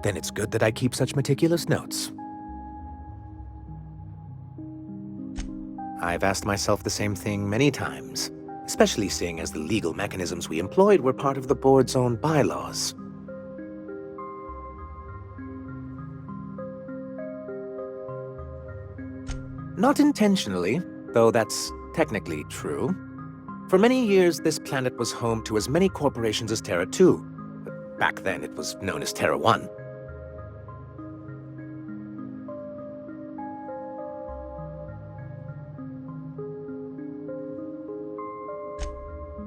Then it's good that I keep such meticulous notes. I've asked myself the same thing many times, especially seeing as the legal mechanisms we employed were part of the board's own bylaws. Not intentionally, though that's technically true. For many years, this planet was home to as many corporations as Terra 2. But back then, it was known as Terra 1.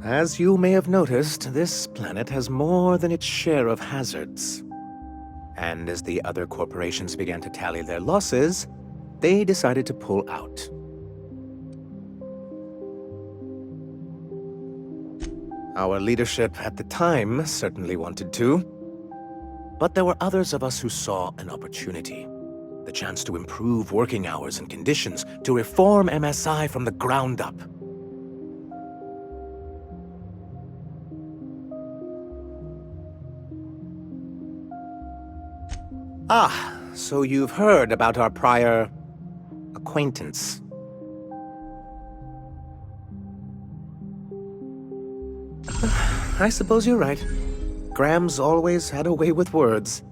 As you may have noticed, this planet has more than its share of hazards. And as the other corporations began to tally their losses, they decided to pull out. Our leadership at the time certainly wanted to. But there were others of us who saw an opportunity. The chance to improve working hours and conditions, to reform MSI from the ground up. Ah, so you've heard about our prior acquaintance. I suppose you're right. Graham's always had a way with words.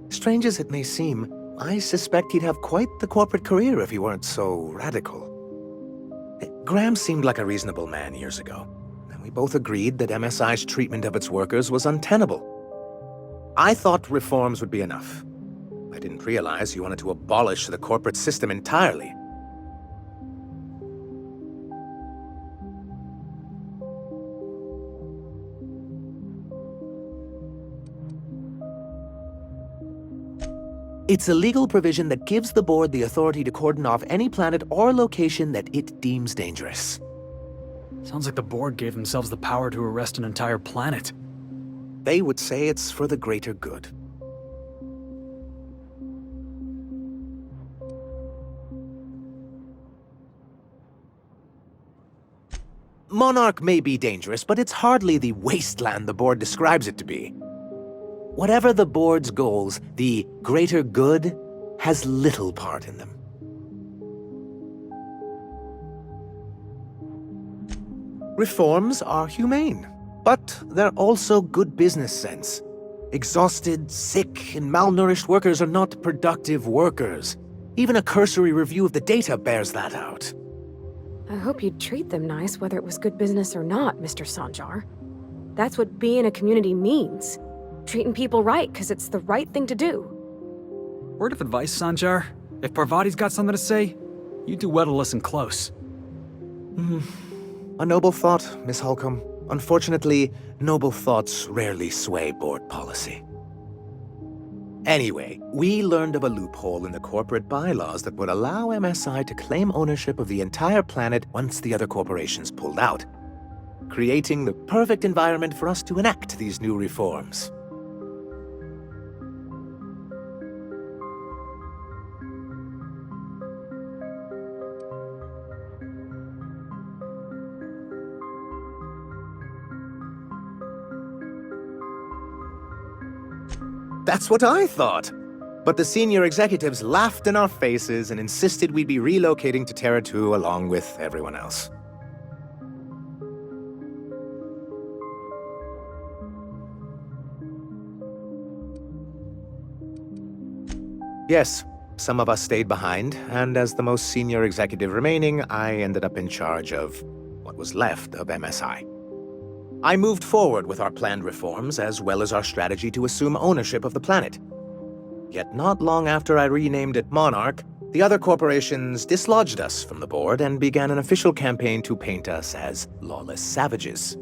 Strange as it may seem, I suspect he'd have quite the corporate career if he weren't so radical. Graham seemed like a reasonable man years ago, and we both agreed that MSI's treatment of its workers was untenable. I thought reforms would be enough. I didn't realize you wanted to abolish the corporate system entirely. It's a legal provision that gives the board the authority to cordon off any planet or location that it deems dangerous. Sounds like the board gave themselves the power to arrest an entire planet. They would say it's for the greater good. Monarch may be dangerous, but it's hardly the wasteland the board describes it to be. Whatever the board's goals, the greater good has little part in them. Reforms are humane, but they're also good business sense. Exhausted, sick, and malnourished workers are not productive workers. Even a cursory review of the data bears that out. I hope you'd treat them nice whether it was good business or not, Mr. Sanjar. That's what being a community means. Treating people right because it's the right thing to do. Word of advice, Sanjar. If Parvati's got something to say, you do well to listen close. A noble thought, Miss Holcomb. Unfortunately, noble thoughts rarely sway board policy. Anyway, we learned of a loophole in the corporate bylaws that would allow MSI to claim ownership of the entire planet once the other corporations pulled out, creating the perfect environment for us to enact these new reforms. That's what I thought. But the senior executives laughed in our faces and insisted we'd be relocating to Terra 2 along with everyone else. Yes, some of us stayed behind, and as the most senior executive remaining, I ended up in charge of what was left of MSI. I moved forward with our planned reforms, as well as our strategy to assume ownership of the planet. Yet not long after I renamed it Monarch, the other corporations dislodged us from the board and began an official campaign to paint us as lawless savages.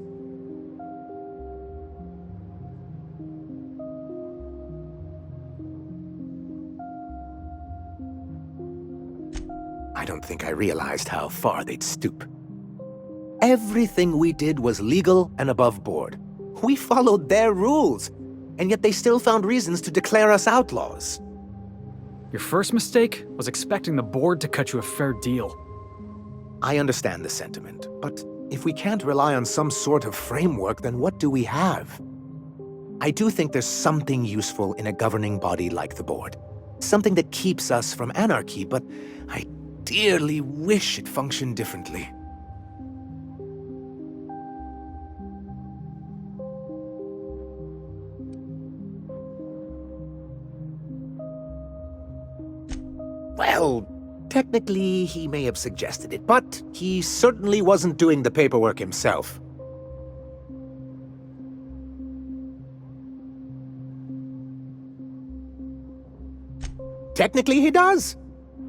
I don't think I realized how far they'd stoop. Everything we did was legal and above board. We followed their rules, and yet they still found reasons to declare us outlaws. Your first mistake was expecting the board to cut you a fair deal. I understand the sentiment, but if we can't rely on some sort of framework, then what do we have? I do think there's something useful in a governing body like the board. Something that keeps us from anarchy, but I dearly wish it functioned differently. Well, technically he may have suggested it, but he certainly wasn't doing the paperwork himself. Technically he does.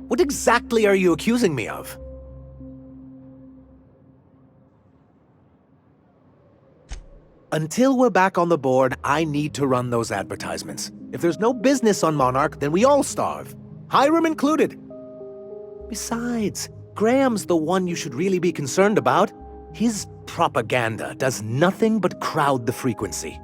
What exactly are you accusing me of? Until we're back on the board, I need to run those advertisements. If there's no business on Monarch, then we all starve. Hiram included. Besides, Graham's the one you should really be concerned about. His propaganda does nothing but crowd the frequency.